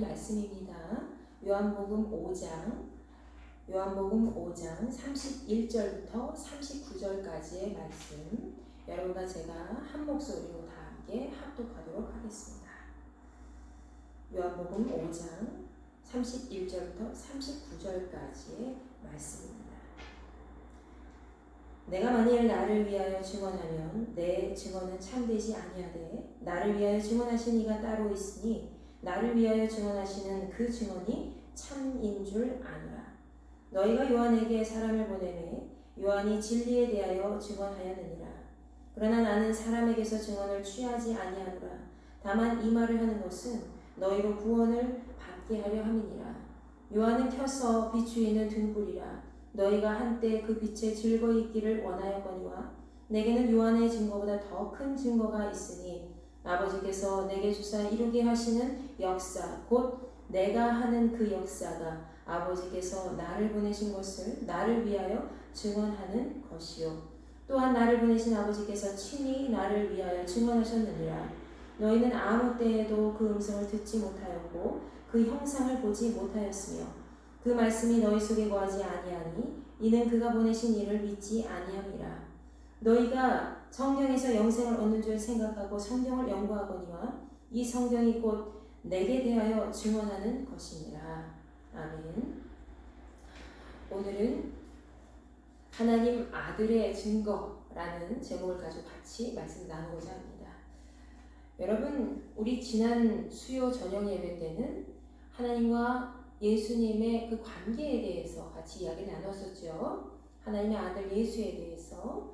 말씀입니다. 요한복음 5장 31절부터 39절까지의 말씀, 여러분과 제가 한 목소리로 다 함께 합독하도록 하겠습니다. 요한복음 5장 31절부터 39절까지의 말씀입니다. 내가 만일 나를 위하여 증언하면 내 증언은 참되지 아니하되 나를 위하여 증언하신 이가 따로 있으니 나를 위하여 증언하시는 그 증언이 참인 줄 아노라. 너희가 요한에게 사람을 보내매 요한이 진리에 대하여 증언하였느니라. 그러나 나는 사람에게서 증언을 취하지 아니하노라. 다만 이 말을 하는 것은 너희로 구원을 받게 하려 함이니라. 요한은 켜서 비추이는 등불이라. 너희가 한때 그 빛에 즐거이 있기를 원하였거니와 내게는 요한의 증거보다 더 큰 증거가 있으니 아버지께서 내게 주사 이루게 하시는 역사 곧 내가 하는 그 역사가 아버지께서 나를 보내신 것을 나를 위하여 증언하는 것이요 또한 나를 보내신 아버지께서 친히 나를 위하여 증언하셨느니라. 너희는 아무 때에도 그 음성을 듣지 못하였고 그 형상을 보지 못하였으며 그 말씀이 너희 속에 거하지 아니하니 이는 그가 보내신 이를 믿지 아니함이라. 너희가 성경에서 영생을 얻는 줄 생각하고 성경을 연구하거니와 이 성경이 곧 내게 대하여 증언하는 것이니라. 아멘. 오늘은 하나님 아들의 증거라는 제목을 가지고 같이 말씀 나누고자 합니다. 여러분, 우리 지난 수요 저녁 예배 때는 하나님과 예수님의 그 관계에 대해서 같이 이야기를 나눴었죠. 하나님의 아들 예수에 대해서,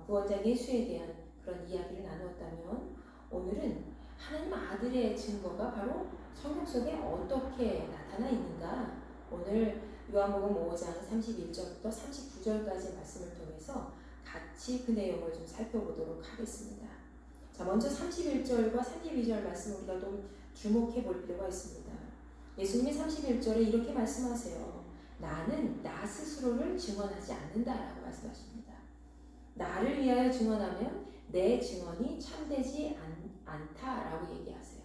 구원자 예수에 대한 그런 이야기를 나누었다면, 오늘은 하나님 아들의 증거가 바로 성경 속에 어떻게 나타나 있는가, 오늘 요한복음 5장 31절부터 39절까지 말씀을 통해서 같이 그 내용을 좀 살펴보도록 하겠습니다. 자, 먼저 31절과 32절 말씀 우리가 좀 주목해 볼 필요가 있습니다. 예수님이 31절에 이렇게 말씀하세요. 나는 나 스스로를 증언하지 않는다라고 말씀하십니다. 나를 위하여 증언하면 내 증언이 참되지 않다라고 얘기하세요.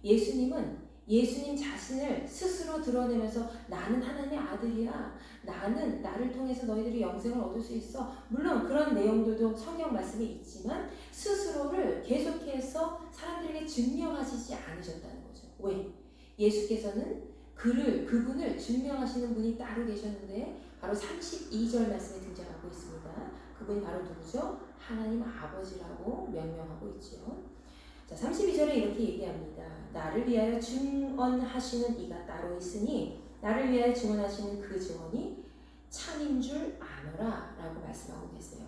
예수님은 예수님 자신을 스스로 드러내면서 나는 하나님의 아들이야. 나는 나를 통해서 너희들이 영생을 얻을 수 있어. 물론 그런 내용들도 성경 말씀에 있지만 스스로를 계속해서 사람들에게 증명하시지 않으셨다는 거죠. 왜? 예수께서는 그분을 증명하시는 분이 따로 계셨는데 바로 32절 말씀에 등장하고 있습니다. 그분이 바로 누구죠? 하나님 아버지라고 명명하고 있죠. 자, 32절에 이렇게 얘기합니다. 나를 위하여 증언하시는 이가 따로 있으니 나를 위하여 증언하시는 그 증언이 참인 줄 아노라 라고 말씀하고 계세요.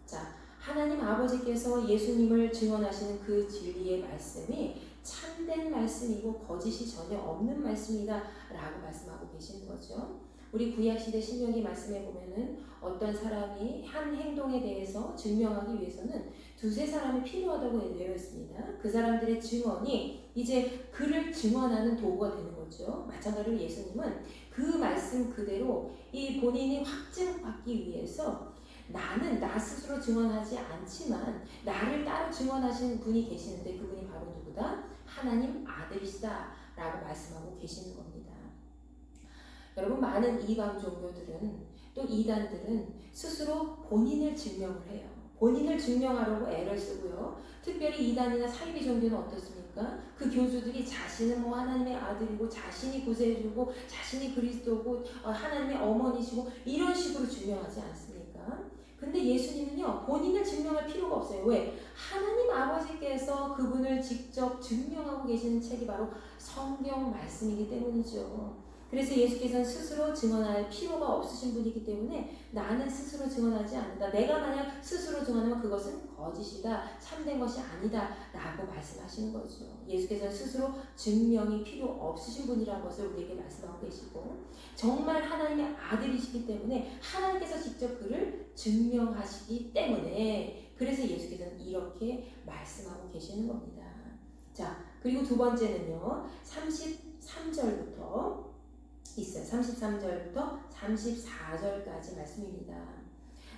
자, 하나님 아버지께서 예수님을 증언하시는 그 진리의 말씀이 참된 말씀이고 거짓이 전혀 없는 말씀이다 라고 말씀하고 계시는 거죠. 우리 구약시대 신명기 말씀에 보면은 어떤 사람이 한 행동에 대해서 증명하기 위해서는 두세 사람이 필요하다고 되어 있습니다. 그 사람들의 증언이 이제 그를 증언하는 도구가 되는 거죠. 마찬가지로 예수님은 그 말씀 그대로 이 본인이 확증받기 위해서 나는 나 스스로 증언하지 않지만 나를 따로 증언하시는 분이 계시는데 그분이 바로 누구다? 하나님 아들이시다 라고 말씀하고 계시는 겁니다. 여러분, 많은 이방 종교들은 또 이단들은 스스로 본인을 증명을 해요. 본인을 증명하려고 애를 쓰고요. 특별히 이단이나 사이비 종교는 어떻습니까? 그 교주들이 자신은 하나님의 아들이고 자신이 구세주고 자신이 그리스도고 하나님의 어머니시고 이런 식으로 증명하지 않습니까? 근데 예수님은요, 본인을 증명할 필요가 없어요. 왜? 하나님 아버지께서 그분을 직접 증명하고 계시는 책이 바로 성경 말씀이기 때문이죠. 그래서 예수께서는 스스로 증언할 필요가 없으신 분이기 때문에 나는 스스로 증언하지 않는다. 내가 만약 스스로 증언하면 그것은 거짓이다. 참된 것이 아니다. 라고 말씀하시는 거죠. 예수께서는 스스로 증명이 필요 없으신 분이라는 것을 우리에게 말씀하고 계시고 정말 하나님의 아들이시기 때문에 하나님께서 직접 그를 증명하시기 때문에 그래서 예수께서는 이렇게 말씀하고 계시는 겁니다. 자, 그리고 두 번째는요. 33절부터 있어요. 33절부터 34절까지 말씀입니다.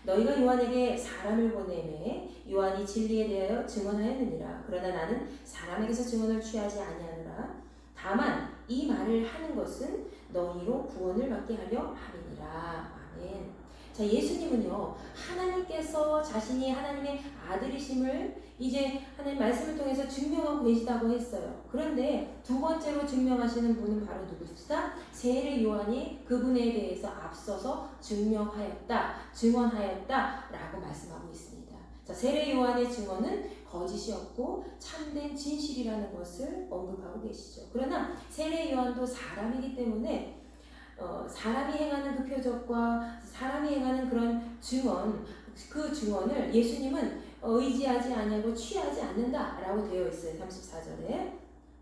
너희가 요한에게 사람을 보내매 요한이 진리에 대하여 증언하였느니라. 그러나 나는 사람에게서 증언을 취하지 아니하노라. 다만 이 말을 하는 것은 너희로 구원을 받게 하려 함이니라. 아멘. 자, 예수님은요, 하나님께서 자신이 하나님의 아들이심을 이제 하나님 말씀을 통해서 증명하고 계시다고 했어요. 그런데 두 번째로 증명하시는 분은 바로 누구시다? 세례 요한이 그분에 대해서 앞서서 증언하였다 라고 말씀하고 있습니다. 자, 세례 요한의 증언은 거짓이었고 참된 진실이라는 것을 언급하고 계시죠. 그러나 세례 요한도 사람이기 때문에 사람이 행하는 그 표적과 사람이 행하는 그런 증언, 그 증언을 예수님은 의지하지 아니하고 취하지 않는다라고 되어 있어요. 34절에.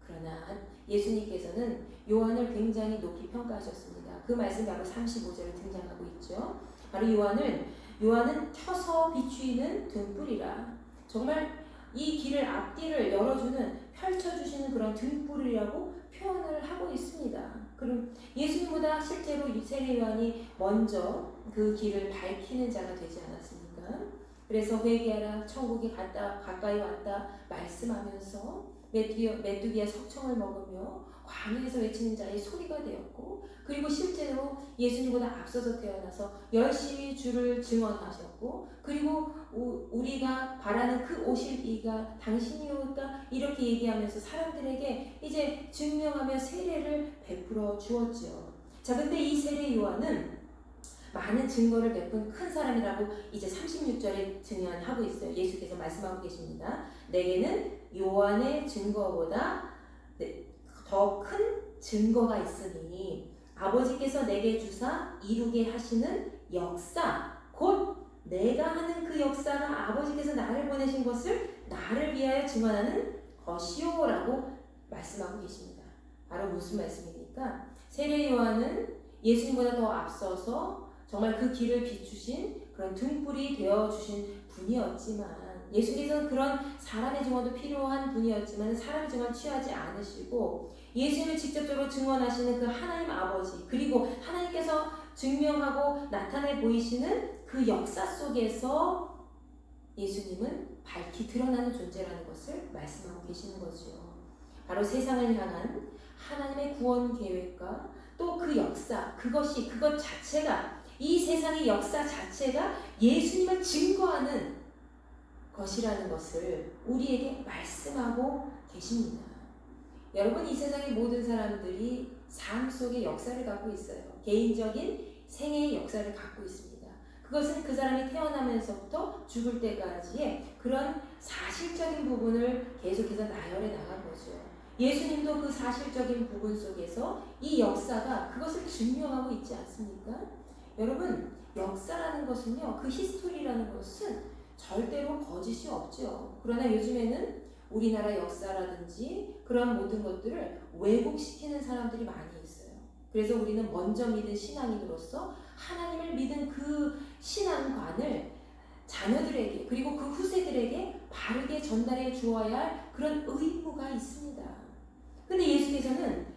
그러나 예수님께서는 요한을 굉장히 높이 평가하셨습니다. 그 말씀 바로 35절에 등장하고 있죠. 바로 요한은 켜서 비추이는 등불이라. 정말 이 길을 앞길을 열어주는 펼쳐주시는 그런 등불이라고 표현을 하고 있습니다. 그럼 예수님보다 실제로 세례 요한이 먼저 그 길을 밝히는 자가 되지 않았습니까? 그래서 회개하라, 천국이 가까이 왔다 말씀하면서 메뚜기의 석청을 먹으며 광야에서 외치는 자의 소리가 되었고, 그리고 실제로 예수님보다 앞서서 태어나서 열심히 주를 증언하셨고, 그리고 우리가 바라는 그 오실 이가 당신이올까 이렇게 얘기하면서 사람들에게 이제 증명하며 세례를 베풀어 주었죠. 자, 근데 이 세례 요한은 많은 증거를 베푼 큰 사람이라고 이제 36절에 증언하고 있어요. 예수께서 말씀하고 계십니다. 내게는 요한의 증거보다 더 큰 증거가 있으니 아버지께서 내게 주사 이루게 하시는 역사, 곧 내가 하는 그 역사가 아버지께서 나를 보내신 것을 나를 위하여 증언하는 것이요 라고 말씀하고 계십니다. 바로 무슨 말씀입니까? 세례 요한은 예수님보다 더 앞서서 정말 그 길을 비추신 그런 등불이 되어주신 분이었지만, 예수님께서는 그런 사람의 증언도 필요한 분이었지만 사람의 증언 취하지 않으시고 예수님을 직접적으로 증언하시는 그 하나님 아버지, 그리고 하나님께서 증명하고 나타내 보이시는 그 역사 속에서 예수님은 밝히 드러나는 존재라는 것을 말씀하고 계시는 거죠. 바로 세상을 향한 하나님의 구원 계획과 또 그 역사, 그것 자체가, 이 세상의 역사 자체가 예수님을 증거하는 것이라는 것을 우리에게 말씀하고 계십니다. 여러분, 이 세상의 모든 사람들이 삶 속에 역사를 갖고 있어요. 개인적인 생애의 역사를 갖고 있습니다. 그것은 그 사람이 태어나면서부터 죽을 때까지의 그런 사실적인 부분을 계속해서 나열해 나간 거죠. 예수님도 그 사실적인 부분 속에서 이 역사가 그것을 증명하고 있지 않습니까? 여러분, 역사라는 것은요, 그 히스토리라는 것은 절대로 거짓이 없죠. 그러나 요즘에는 우리나라 역사라든지 그런 모든 것들을 왜곡시키는 사람들이 많이 있어요. 그래서 우리는 먼저 믿은 신앙인으로서 하나님을 믿은 그 신앙관을 자녀들에게, 그리고 그 후세들에게 바르게 전달해 주어야 할 그런 의무가 있습니다. 근데 예수께서는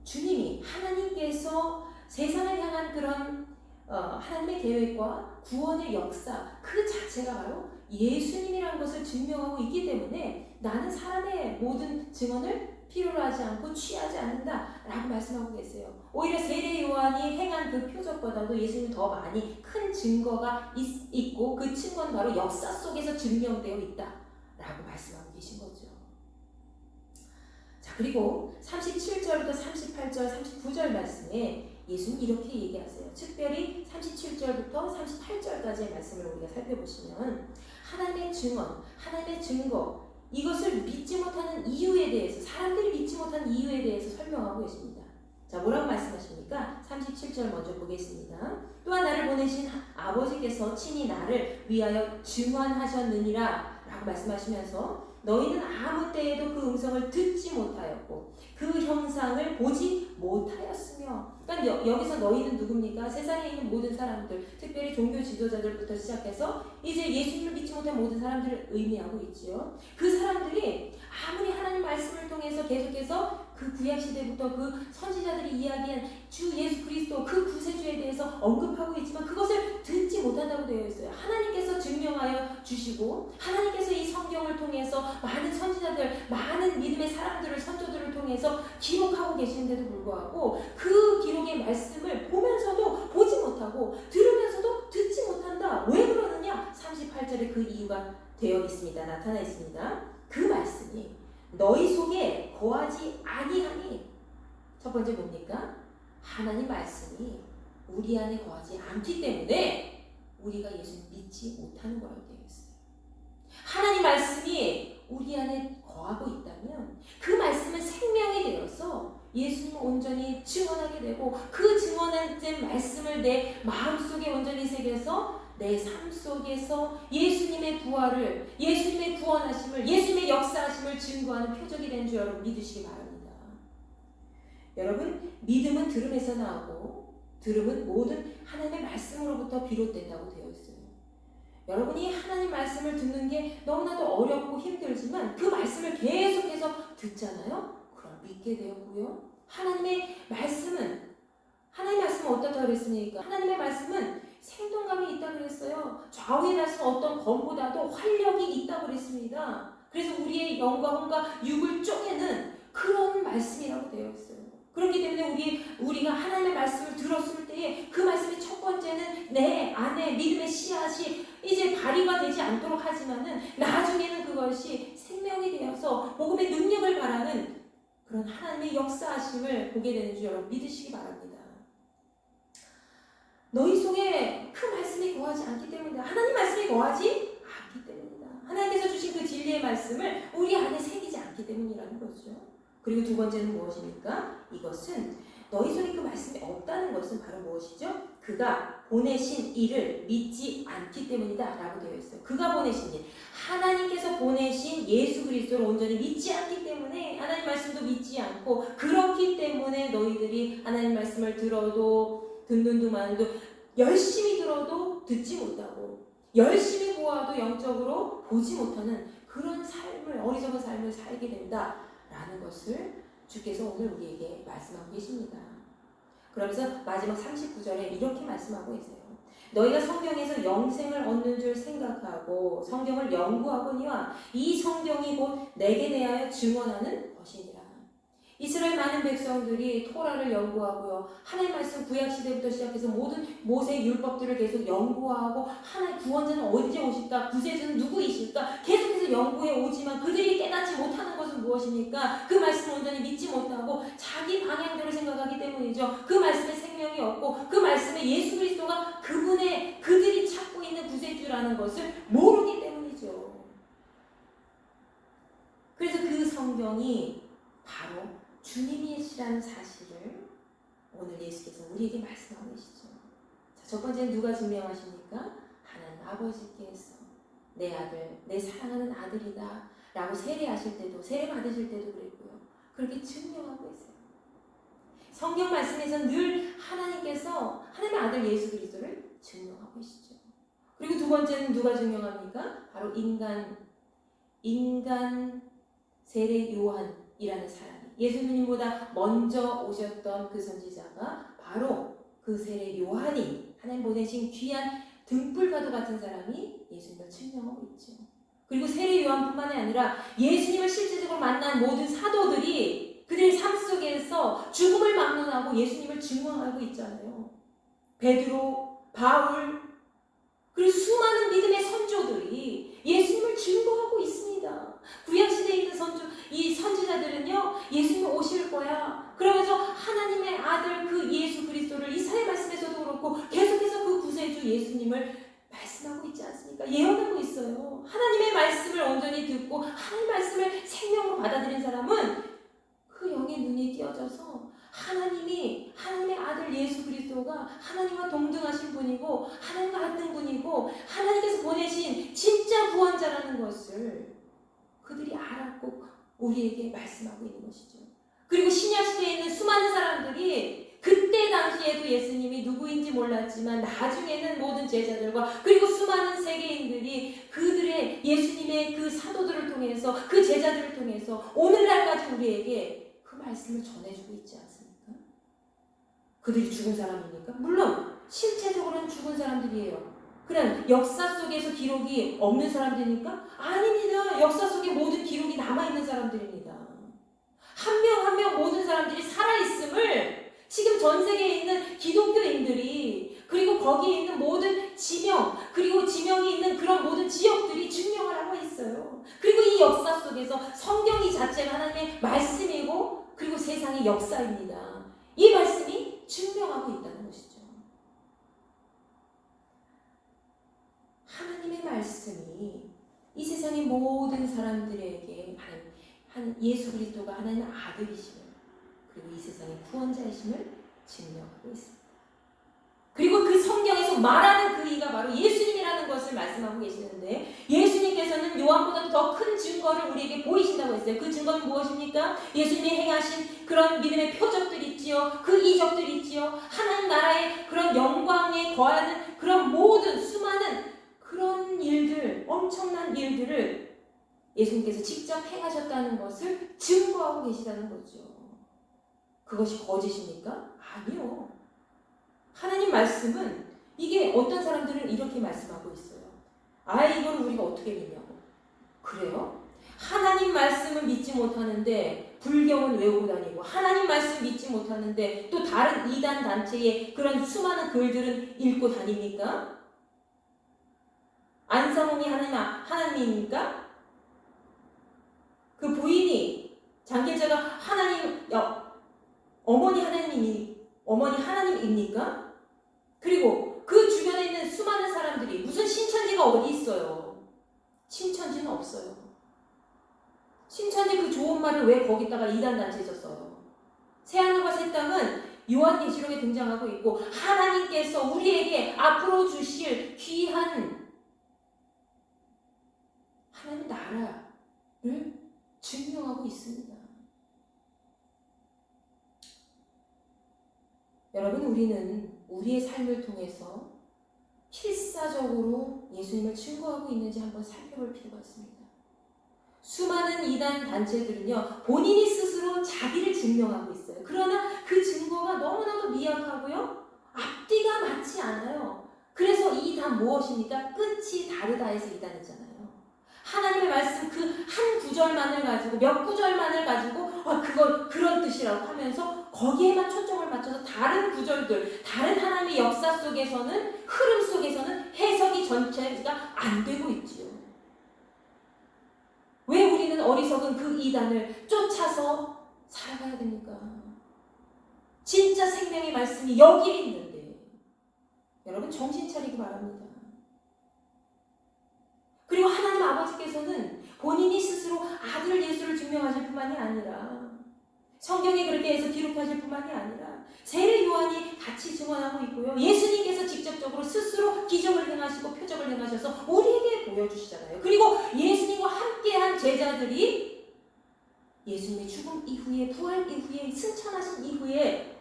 주님이, 하나님께서 세상을 향한 그런 하나님의 계획과 구원의 역사 그 자체가 바로 예수님이라는 것을 증명하고 있기 때문에 나는 사람의 모든 증언을 필요로 하지 않고 취하지 않는다 라고 말씀하고 계세요. 오히려 세례 요한이 행한 그 표적보다도 예수님이 더 많이 큰 증거가 있고 그 증거는 바로 역사 속에서 증명되어 있다 라고 말씀하고 계신 거죠. 자, 그리고 37절부터 38절, 39절 말씀에 예수님 이렇게 얘기하세요. 특별히 37절부터 38절까지의 말씀을 우리가 살펴보시면 하나님의 증언, 하나님의 증거, 이것을 믿지 못하는 이유에 대해서, 사람들이 믿지 못하는 이유에 대해서 설명하고 계십니다. 자, 뭐라고 말씀하십니까? 37절 먼저 보겠습니다. 또한 나를 보내신 아버지께서 친히 나를 위하여 증언하셨느니라 라고 말씀하시면서 너희는 아무 때에도 그 음성을 듣지 못하였고 그 형상을 보지 못하였으며, 그러니까 여기서 너희는 누굽니까? 세상에 있는 모든 사람들, 특별히 종교 지도자들부터 시작해서 이제 예수님을 믿지 못한 모든 사람들을 의미하고 있지요. 그 사람들이 아무리 하나님 말씀을 통해서 계속해서 그 구약시대부터 그 선지자들이 이야기한 주 예수 그리스도 그 구세주에 대해서 언급하고 있지만 그것을 듣지 못한다고 되어 있어요. 하나님께서 증명하여 주시고 하나님께서 이 성경을 통해서 많은 선지자들, 많은 믿음의 사람들을, 선조들을 통해서 통해서 기록하고 계시는데도 불구하고 그 기록의 말씀을 보면서도 보지 못하고 들으면서도 듣지 못한다. 왜 그러느냐? 38절에 그 이유가 되어 있습니다. 나타나 있습니다. 그 말씀이 너희 속에 거하지 아니하니. 첫 번째 뭡니까? 하나님 말씀이 우리 안에 거하지 않기 때문에 우리가 예수님 믿지 못하는 거라고 되어 있어요. 하나님 말씀이 우리 안에 거하고 있다면 그 말씀은 생명이 되어서 예수님을 온전히 증언하게 되고 그 증언된 말씀을 내 마음속에 온전히 새겨서 내 삶 속에서 예수님의 부활을, 예수님의 구원하심을, 예수님의 역사하심을 증거하는 표적이 된 줄 여러분 믿으시기 바랍니다. 여러분, 믿음은 들음에서 나오고 들음은 모든 하나님의 말씀으로부터 비롯된다고 되어 있어요. 여러분이 하나님 말씀을 듣는 게 너무나도 어렵고 힘들지만 그 말씀을 계속해서 듣잖아요. 그럼 믿게 되었고요. 하나님의 말씀은 어떻다고 그랬습니까? 하나님의 말씀은 생동감이 있다고 그랬어요. 좌우의 말씀 어떤 검보다도 활력이 있다고 그랬습니다. 그래서 우리의 영과 혼과 육을 쪼개는 그런 말씀이라고 되어 있어요. 그렇기 때문에 우리가 하나님의 말씀을 들었을 때에 그 말씀이 첫 번째는 내 안에 믿음의 씨앗이 이제 발휘가 되지 않도록 하지만은 나중에는 그것이 생명이 되어서 복음의 능력을 발하는 그런 하나님의 역사하심을 보게 되는 줄 여러분 믿으시기 바랍니다. 너희 속에 그 말씀이 거하지 않기 때문이다. 하나님 말씀이 거하지 않기 때문이다. 하나님께서 주신 그 진리의 말씀을 우리 안에 새기지 않기 때문이라는 거죠. 그리고 두 번째는 무엇입니까? 이것은 너희 속에 그 말씀이 없다는 것은 바로 무엇이죠? 그가 보내신 이를 믿지 않기 때문이다 라고 되어 있어요. 그가 보내신 일, 하나님께서 보내신 예수 그리스도를 온전히 믿지 않기 때문에 하나님 말씀도 믿지 않고 그렇기 때문에 너희들이 하나님 말씀을 들어도 듣는 동안도 열심히 들어도 듣지 못하고 열심히 보아도 영적으로 보지 못하는 그런 삶을, 어리석은 삶을 살게 된다 라는 것을 주께서 오늘 우리에게 말씀하고 계십니다. 그러면서 마지막 39절에 이렇게 말씀하고 계세요. 너희가 성경에서 영생을 얻는 줄 생각하고 성경을 연구하거니와 이 성경이 곧 내게 대하여 증언하는 것이니라. 이스라엘 많은 백성들이 토라를 연구하고요. 하나님 말씀 구약시대부터 시작해서 모든 모세의 율법들을 계속 연구하고 하나님 구원자는 언제 오실까? 구세주는 누구이실까? 계속해서 연구해 오지만 그들이 깨닫지 못하는 것은 무엇입니까? 그 말씀을 온전히 믿지 못하고 자기 방향대로 생각하기 때문이죠. 그 말씀에 생명이 없고 그 말씀에 예수 그리스도가 그들이 찾고 있는 구세주라는 것을 모르기 때문이죠. 그래서 그 성경이 바로 주님이시라는 사실을 오늘 예수께서 우리에게 말씀하고 계시죠. 자, 첫 번째는 누가 증명하십니까? 하나님 아버지께서 내 아들, 내 사랑하는 아들이다 라고 세례하실 때도, 세례 받으실 때도 그랬고요. 그렇게 증명하고 있어요. 성경 말씀에서 늘 하나님께서 하나님의 아들 예수 그리스도를 증명하고 계시죠. 그리고 두 번째는 누가 증명합니까? 바로 인간 세례 요한이라는 사람이, 예수님보다 먼저 오셨던 그 선지자가 바로 그 세례 요한이, 하나님 보내신 귀한 등불과도 같은 사람이 예수님을 증명하고 있죠. 그리고 세례 요한뿐만이 아니라 예수님을 실질적으로 만난 모든 사도들이 그들의 삶 속에서 죽음을 막론하고 예수님을 증언하고 있잖아요. 베드로, 바울, 그리고 수많은 믿음의 선조들이 예수님을 증거하고 있습니다. 구약시대에 있는 이 선지자들은요, 예수님이 오실 거야. 그러면서 하나님의 아들 그 예수 그리스도를 이사야 말씀에서도 그렇고 계속해서 그 구세주 예수님을 말씀하고 있지 않습니까? 예언하고 있어요. 하나님의 말씀을 온전히 듣고 하나님의 말씀을 생명으로 받아들인 사람은 그 영의 눈이 띄어져서 하나님의 아들 예수 그리스도가 하나님과 동등하신 분이고 하나님과 같은 분이고 하나님께서 보내신 진짜 구원자라는 것을 그들이 알았고 우리에게 말씀하고 있는 것이죠. 그리고 신약시대에 있는 수많은 사람들이 그때 당시에도 예수님이 누구인지 몰랐지만 나중에는 모든 제자들과 그리고 수많은 세계인들이 그들의 예수님의 그 사도들을 통해서 그 제자들을 통해서 오늘날까지 우리에게 그 말씀을 전해주고 있지 않습니까? 그들이 죽은 사람입니까? 물론 실체적으로는 죽은 사람들이에요. 그냥 역사 속에서 기록이 없는 사람들입니까? 아닙니다. 역사 속에 모든 기록이 남아있는 사람들입니다. 한 명 한 명 모든 사람들이 살아있음을 지금 전 세계에 있는 기독교인들이, 그리고 거기에 있는 모든 지명, 그리고 지명이 있는 그런 모든 지역들이 증명을 하고 있어요. 그리고 이 역사 속에서 성경이 자체가 하나님의 말씀이고, 그리고 세상의 역사입니다. 이 말씀이 증명하고 있다는 것이죠. 하나님의 말씀이 이 세상의 모든 사람들에게 한 예수 그리스도가 하나님의 아들이심을, 그리고 이 세상의 구원자이심을 증명하고 있습니다. 그리고 그 성경에서 말하는 그 이가 바로 예수님이라는 것을 말씀하고 계시는데, 예수님께서는 요한보다 더 큰 증거를 우리에게 보이신다고 했어요. 그 증거는 무엇입니까? 예수님이 행하신 그런 믿음의 표적들이 있지요. 그 이적들이 있지요. 하나님 나라의 그런 영광에 거하는 그런 모든 수많은 그런 일들, 엄청난 일들을 예수님께서 직접 행하셨다는 것을 증거하고 계시다는 거죠. 그것이 거짓입니까? 아니요. 하나님 말씀은, 이게 어떤 사람들은 이렇게 말씀하고 있어요. 이건 우리가 어떻게 믿냐고. 그래요? 하나님 말씀을 믿지 못하는데 불경은 외우고 다니고, 하나님 말씀 믿지 못하는데 또 다른 이단 단체의 그런 수많은 글들은 읽고 다닙니까? 안사몽이 하나님입니까? 그 부인이, 장계자가 어머니 하나님입니까? 그리고 그 주변에 있는 수많은 사람들이, 무슨 신천지가 어디 있어요? 신천지는 없어요. 신천지 그 좋은 말을 왜 거기다가 이단 단체에 썼어요? 새하늘과 새 땅은 요한계시록에 등장하고 있고, 하나님께서 우리에게 앞으로 주실 귀한 하나님의 나라를 증명하고 있습니다. 여러분, 우리는 우리의 삶을 통해서 필사적으로 예수님을 증거하고 있는지 한번 살펴볼 필요가 있습니다. 수많은 이단 단체들은요, 본인이 스스로 자기를 증명하고 있어요. 그러나 그 증거가 너무나도 미약하고요, 앞뒤가 맞지 않아요. 그래서 이단 무엇입니까? 끝이 다르다 해서 이단이잖아요. 하나님의 말씀 그 한 구절만을 가지고, 몇 구절만을 가지고 그걸 그런 뜻이라고 하면서 거기에만 초점을 맞춰서 다른 구절들, 다른 하나님의 역사 속에서는, 흐름 속에서는 해석이 전체가 안 되고 있지요. 왜 우리는 어리석은 그 이단을 쫓아서 살아가야 됩니까? 진짜 생명의 말씀이 여기 있는데, 여러분 정신 차리기 바랍니다. 그리고 하나님 아버지께서는 본인이 스스로 아들 예수를 증명하실 뿐만이 아니라, 성경에 그렇게 해서 기록하실 뿐만이 아니라 세례 요한이 같이 증언하고 있고요, 예수님께서 직접적으로 스스로 기적을 행하시고 표적을 행하셔서 우리에게 보여주시잖아요. 그리고 예수님과 함께한 제자들이 예수님의 죽음 이후에, 부활 이후에, 승천하신 이후에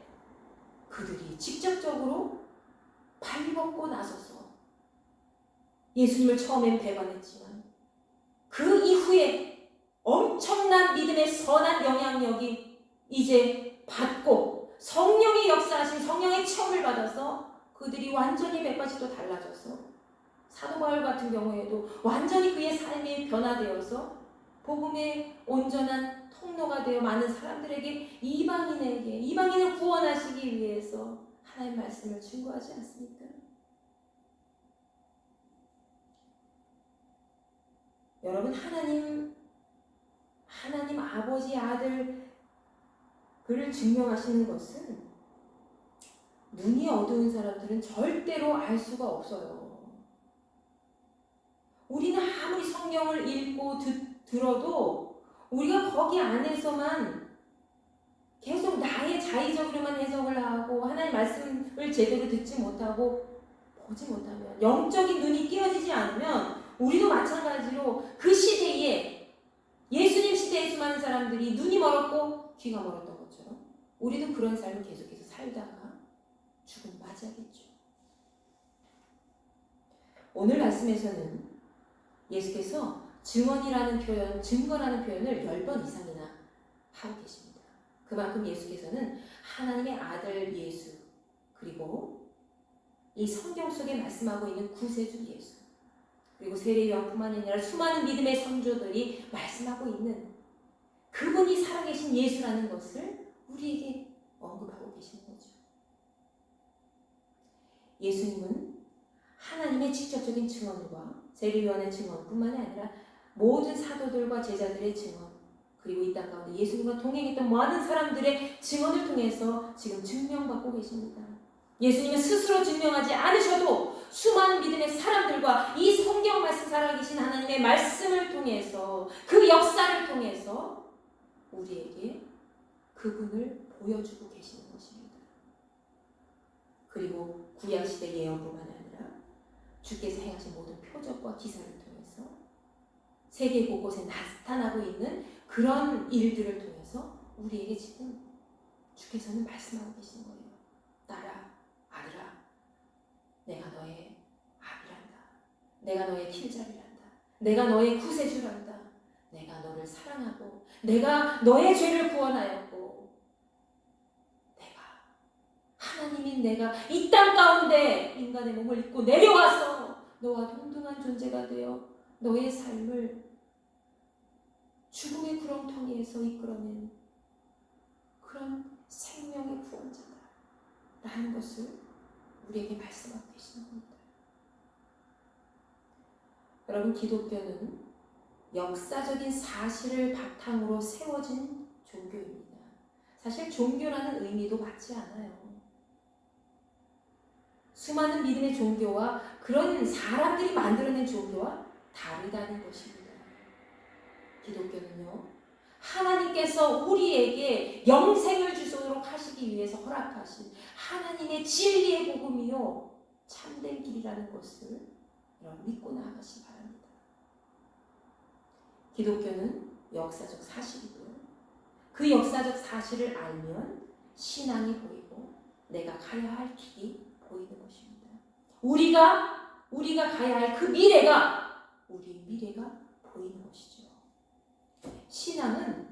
그들이 직접적으로 발벗고 나서서 예수님을 처음엔 배반했지만 그 이후에 엄청난 믿음의 선한 영향력이 이제 받고, 성령의 역사하신 성령의 체험을 받아서 그들이 완전히 180도 달라져서, 사도 바울 같은 경우에도 완전히 그의 삶이 변화되어서 복음의 온전한 통로가 되어 많은 사람들에게, 이방인을 구원하시기 위해서 하나님의 말씀을 증거하지 않습니까? 여러분, 하나님 아버지 아들 그를 증명하시는 것은 눈이 어두운 사람들은 절대로 알 수가 없어요. 우리는 아무리 성경을 읽고 들어도 우리가 거기 안에서만 계속 나의 자의적으로만 해석을 하고 하나님의 말씀을 제대로 듣지 못하고 보지 못하면, 영적인 눈이 띄어지지 않으면 우리도 마찬가지로 그 시대에, 예수님 시대에 수많은 사람들이 눈이 멀었고 귀가 멀었던 것처럼 우리도 그런 삶을 계속해서 살다가 죽음 맞이하겠죠. 오늘 말씀에서는 예수께서 증언이라는 표현, 증거라는 표현을 10번 이상이나 하고 계십니다. 그만큼 예수께서는 하나님의 아들 예수, 그리고 이 성경 속에 말씀하고 있는 구세주 예수, 그리고 세례요한뿐만 아니라 수많은 믿음의 성도들이 말씀하고 있는 그분이 살아계신 예수라는 것을 우리에게 언급하고 계시는 거죠. 예수님은 하나님의 직접적인 증언과 세례요한의 증언뿐만이 아니라 모든 사도들과 제자들의 증언, 그리고 이 땅 가운데 예수님과 동행했던 많은 사람들의 증언을 통해서 지금 증명받고 계십니다. 예수님은 스스로 증명하지 않으셔도 수많은 믿음의 사람들과 이 성경 말씀 살아계신 하나님의 말씀을 통해서, 그 역사를 통해서 우리에게 그분을 보여주고 계시는 것입니다. 그리고 구약시대 예언뿐만 아니라 주께서 행하신 모든 표적과 기사를 통해서 세계 곳곳에 나타나고 있는 그런 일들을 통해서 우리에게 지금 주께서는 말씀하고 계시는 거예요. 딸아, 아들아, 내가 너의 아비란다. 내가 너의 길잡이란다. 내가 너의 구세주란다. 내가 너를 사랑하고 내가 너의 죄를 구원하였고 내가 하나님인 내가 이 땅 가운데 인간의 몸을 입고 내려와서 너와 동등한 존재가 되어 너의 삶을 죽음의 구렁텅이에서 이끌어낸 그런 생명의 구원자다 라는 것을 우리에게 말씀하고 계시는 겁니다. 여러분, 기독교는 역사적인 사실을 바탕으로 세워진 종교입니다. 사실 종교라는 의미도 맞지 않아요. 수많은 믿음의 종교와 그런 사람들이 만들어낸 종교와 다르다는 것입니다. 기독교는요, 하나님께서 우리에게 영생을 주도록 하시기 위해서 허락하신 하나님의 진리의 복음이요 참된 길이라는 것을 여러분 믿고 나아가시기 바랍니다. 기독교는 역사적 사실이고요. 그 역사적 사실을 알면 신앙이 보이고 내가 가야 할 길이 보이는 것입니다. 우리가 가야 할 그 미래가 우리의 미래가 보이는 것이죠. 신앙은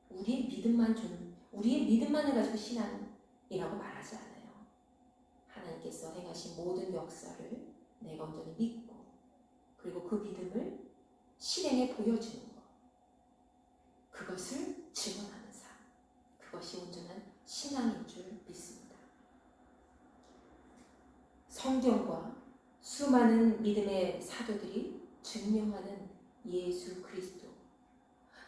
우리의 믿음만을 가지고 신앙이라고 말하지 않아요. 하나님께서 행하신 모든 역사를 내가 온전히 믿고 그리고 그 믿음을 실행에 보여주는 것, 그것을 증언하는 삶, 그것이 온전한 신앙인 줄 믿습니다. 성경과 수많은 믿음의 사도들이 증명하는 예수 그리스도,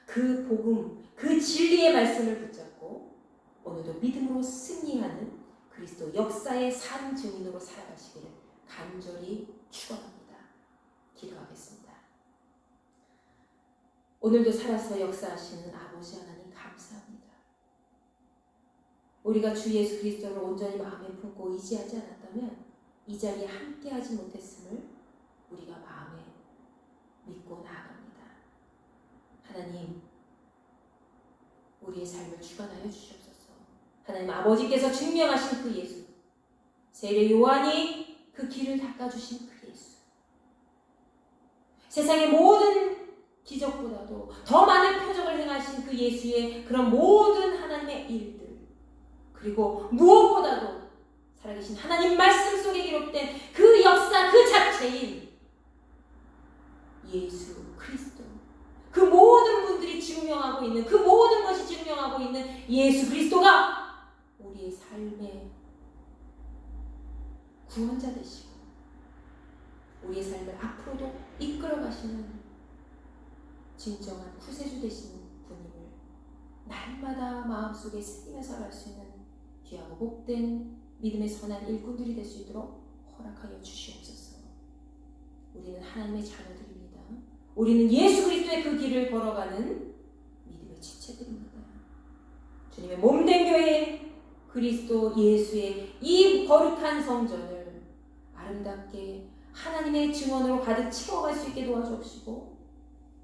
그 복음, 그 진리의 말씀을 붙잡고 오늘도 믿음으로 승리하는 그리스도 역사의 산 증인으로 살아가시기를 간절히 축원합니다. 기도하겠습니다. 오늘도 살아서 역사하시는 아버지 하나님 감사합니다. 우리가 주 예수 그리스도를 온전히 마음에 품고 의지하지 않았다면 이 자리에 함께하지 못했음을 우리가 마음에 믿고 나아갑니다. 하나님, 우리의 삶을 주관하여 주시옵소서. 하나님 아버지께서 증명하신 그 예수, 세례 요한이 그 길을 닦아주신 그 예수, 세상의 모든 기적보다도 더 많은 표적을 행하신 그 예수의 그런 모든 하나님의 일들, 그리고 무엇보다도 살아계신 하나님 말씀 속에 기록된 그 역사 그 자체인 예수 그리스도, 그 모든 분들이 증명하고 있는, 그 모든 것이 증명하고 있는 예수 그리스도가 우리의 삶의 구원자 되시고 우리의 삶을 앞으로도 이끌어가시는 진정한 구세주 되시는 분임을 날마다 마음속에 새기면서 갈 수 있는 귀하고 복된 믿음의 선한 일꾼들이 될 수 있도록 허락하여 주시옵소서. 우리는 하나님의 자녀들입니다. 우리는 예수 그리스도의 그 길을 걸어가는 믿음의 지체들입니다. 주님의 몸된 교회 그리스도 예수의 이 거룩한 성전을 아름답게 하나님의 증언으로 가득 채워갈 수 있게 도와주옵시고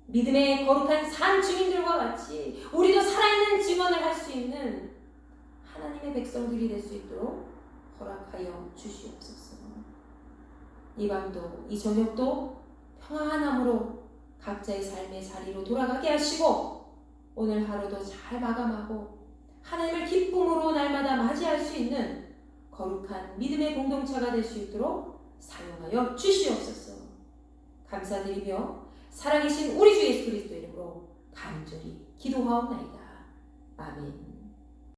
믿음의 거룩한 산 증인들과 같이 우리도 살아있는 증언을 할 수 있는 하나님의 백성들이 될 수 있도록 허락하여 주시옵소서. 이 밤도 이 저녁도 평안함으로 각자의 삶의 자리로 돌아가게 하시고 오늘 하루도 잘 마감하고 하나님을 기쁨으로 날마다 맞이할 수 있는 거룩한 믿음의 공동체가 될 수 있도록 사용하여 주시옵소서. 감사드리며 살아계신 우리 주 예수 그리스도 이름으로 간절히 기도하옵나이다. 아멘.